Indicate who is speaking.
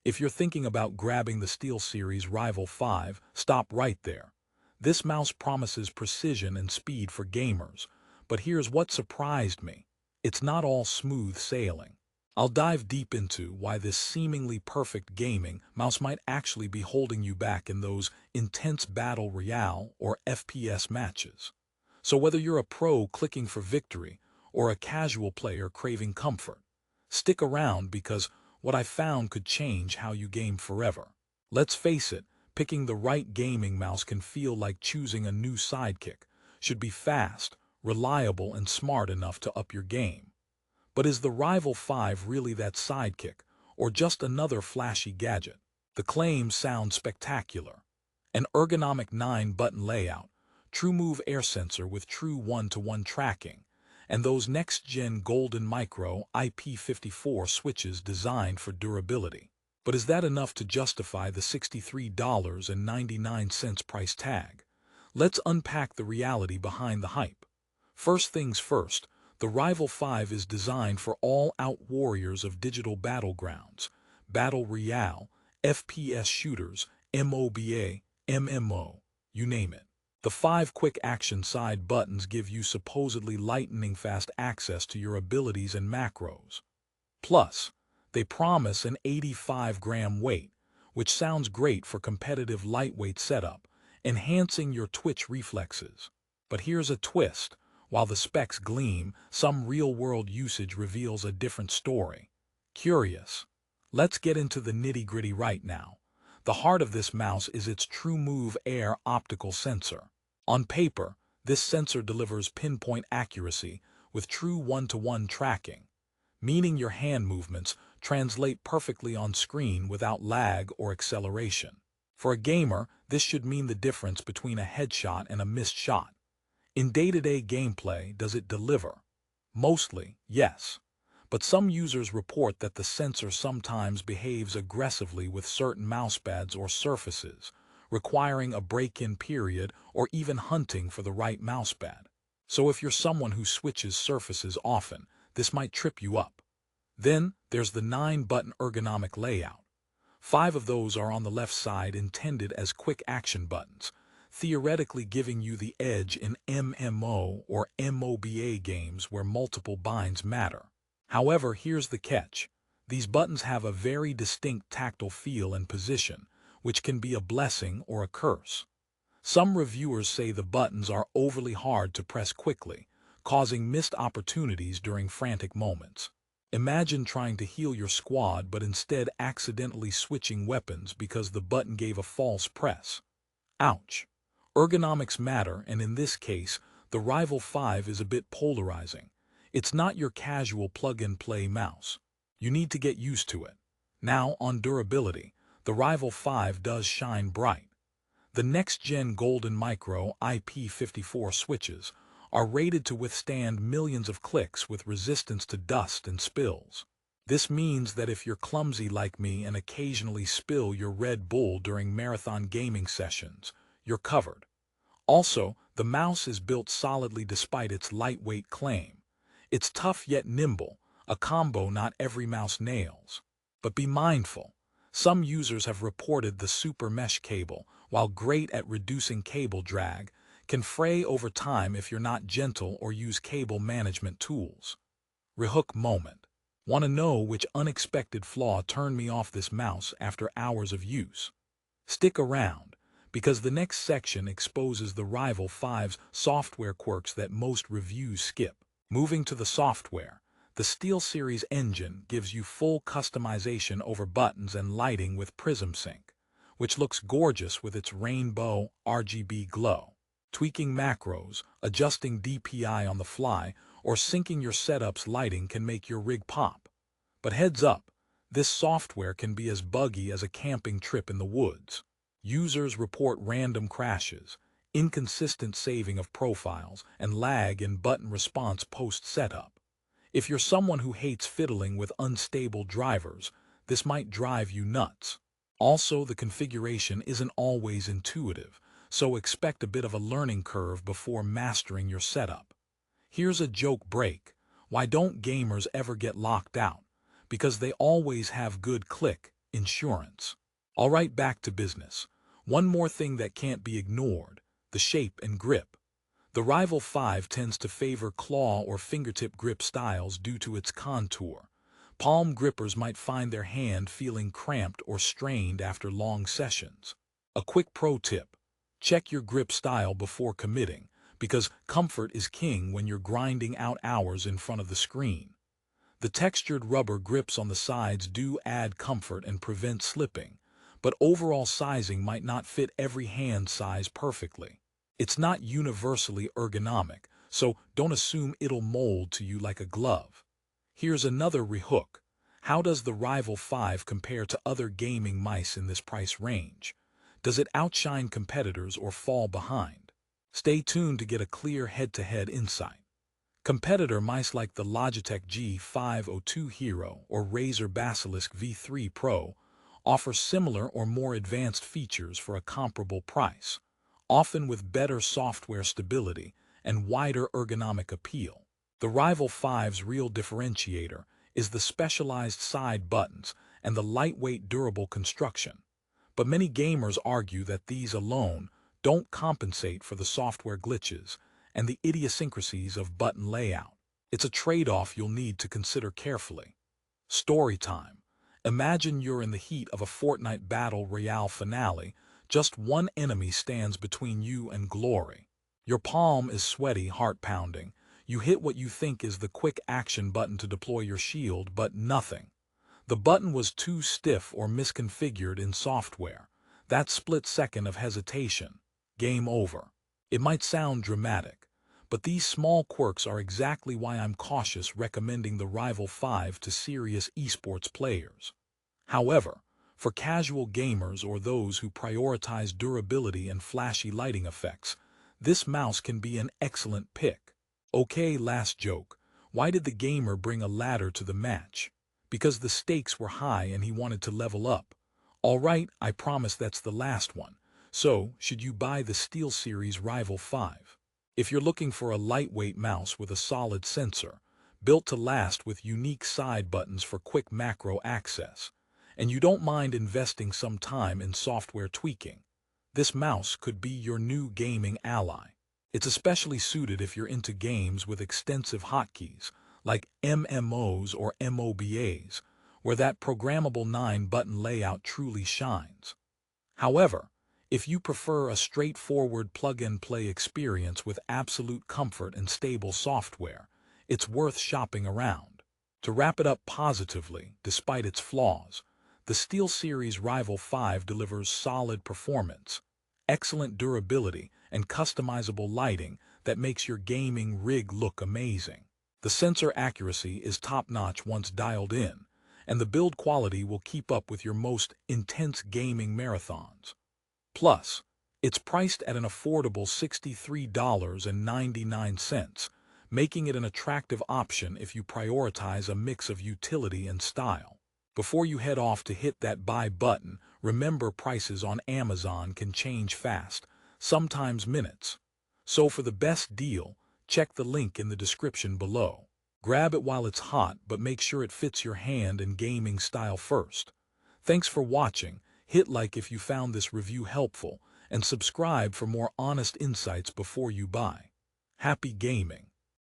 Speaker 1: If you're thinking about grabbing the SteelSeries Rival 5, stop right there. This mouse promises precision and speed for gamers, but here's what surprised me. It's not all smooth sailing. I'll dive deep into why this seemingly perfect gaming mouse might actually be holding you back in those intense battle royale or FPS matches. So whether you're a pro clicking for victory or a casual player craving comfort, stick around because what I found could change how you game forever. Let's face it, picking the right gaming mouse can feel like choosing a new sidekick. Should be fast, reliable, and smart enough to up your game. But is the Rival 5 really that sidekick, or just another flashy gadget? The claims sound spectacular. An ergonomic 9-button layout, TrueMove air sensor with true one-to-one tracking, and those next-gen golden micro IP54 switches designed for durability. But is that enough to justify the $63.99 price tag? Let's unpack the reality behind the hype. First things first, the Rival 5 is designed for all-out warriors of digital battlegrounds, battle royale, FPS shooters, MOBA, MMO, you name it. The 5 quick action side buttons give you supposedly lightning-fast access to your abilities and macros. Plus, they promise an 85-gram weight, which sounds great for competitive lightweight setup, enhancing your twitch reflexes. But here's a twist. While the specs gleam, some real-world usage reveals a different story. Curious? Let's get into the nitty-gritty right now. The heart of this mouse is its TrueMove Air optical sensor. On paper, this sensor delivers pinpoint accuracy with true one-to-one tracking, meaning your hand movements translate perfectly on screen without lag or acceleration. For a gamer, this should mean the difference between a headshot and a missed shot. In day-to-day gameplay, does it deliver? Mostly, yes. But some users report that the sensor sometimes behaves aggressively with certain mousepads or surfaces, requiring a break-in period or even hunting for the right mousepad. So if you're someone who switches surfaces often, this might trip you up. Then, there's the 9-button ergonomic layout. 5 of those are on the left side intended as quick action buttons, theoretically giving you the edge in MMO or MOBA games where multiple binds matter. However, here's the catch. These buttons have a very distinct tactile feel and position, which can be a blessing or a curse. Some reviewers say the buttons are overly hard to press quickly, causing missed opportunities during frantic moments. Imagine trying to heal your squad but instead accidentally switching weapons because the button gave a false press. Ouch. Ergonomics matter, and in this case, the Rival 5 is a bit polarizing. It's not your casual plug-and-play mouse. You need to get used to it. Now, on durability, the Rival 5 does shine bright. The next-gen golden micro IP54 switches are rated to withstand millions of clicks with resistance to dust and spills. This means that if you're clumsy like me and occasionally spill your Red Bull during marathon gaming sessions, you're covered. Also, the mouse is built solidly despite its lightweight claim. It's tough yet nimble, a combo not every mouse nails. But be mindful. Some users have reported the super mesh cable, while great at reducing cable drag, can fray over time if you're not gentle or use cable management tools. Rehook moment. Want to know which unexpected flaw turned me off this mouse after hours of use? Stick around, because the next section exposes the Rival 5's software quirks that most reviews skip. Moving to the software, the SteelSeries engine gives you full customization over buttons and lighting with Prism Sync, which looks gorgeous with its rainbow RGB glow. Tweaking macros, adjusting DPI on the fly, or syncing your setup's lighting can make your rig pop. But heads up, this software can be as buggy as a camping trip in the woods. Users report random crashes, inconsistent saving of profiles, and lag in button response post-setup. If you're someone who hates fiddling with unstable drivers, this might drive you nuts. Also, the configuration isn't always intuitive, so expect a bit of a learning curve before mastering your setup. Here's a joke break. Why don't gamers ever get locked out? Because they always have good click insurance. Alright, back to business. One more thing that can't be ignored: the shape and grip. The Rival 5 tends to favor claw or fingertip grip styles due to its contour. Palm grippers might find their hand feeling cramped or strained after long sessions. A quick pro tip: check your grip style before committing, because comfort is king when you're grinding out hours in front of the screen. The textured rubber grips on the sides do add comfort and prevent slipping, but overall sizing might not fit every hand size perfectly. It's not universally ergonomic, so don't assume it'll mold to you like a glove. Here's another rehook. How does the Rival 5 compare to other gaming mice in this price range? Does it outshine competitors or fall behind? Stay tuned to get a clear head-to-head insight. Competitor mice like the Logitech G502 Hero or Razer Basilisk V3 Pro offer similar or more advanced features for a comparable price, often with better software stability and wider ergonomic appeal. The Rival 5's real differentiator is the specialized side buttons and the lightweight, durable construction. But many gamers argue that these alone don't compensate for the software glitches and the idiosyncrasies of button layout. It's a trade-off you'll need to consider carefully. Story time. Imagine you're in the heat of a Fortnite Battle Royale finale. Just one enemy stands between you and glory. Your palm is sweaty, heart pounding. You hit what you think is the quick action button to deploy your shield, but nothing. The button was too stiff or misconfigured in software. That split second of hesitation. Game over. It might sound dramatic, but these small quirks are exactly why I'm cautious recommending the Rival 5 to serious esports players. However, for casual gamers or those who prioritize durability and flashy lighting effects, this mouse can be an excellent pick. Okay, last joke. Why did the gamer bring a ladder to the match? Because the stakes were high and he wanted to level up. Alright, I promise that's the last one. So, should you buy the SteelSeries Rival 5? If you're looking for a lightweight mouse with a solid sensor, built to last with unique side buttons for quick macro access, and you don't mind investing some time in software tweaking, this mouse could be your new gaming ally. It's especially suited if you're into games with extensive hotkeys, like MMOs or MOBAs, where that programmable 9-button layout truly shines. However, if you prefer a straightforward plug-and-play experience with absolute comfort and stable software, it's worth shopping around. To wrap it up positively, despite its flaws, the SteelSeries Rival 5 delivers solid performance, excellent durability, and customizable lighting that makes your gaming rig look amazing. The sensor accuracy is top-notch once dialed in, and the build quality will keep up with your most intense gaming marathons. Plus, it's priced at an affordable $63.99, making it an attractive option if you prioritize a mix of utility and style. Before you head off to hit that buy button, remember prices on Amazon can change fast, sometimes minutes. So for the best deal, check the link in the description below. Grab it while it's hot, but make sure it fits your hand and gaming style first. Thanks for watching. Hit like if you found this review helpful, and subscribe for more honest insights before you buy. Happy gaming!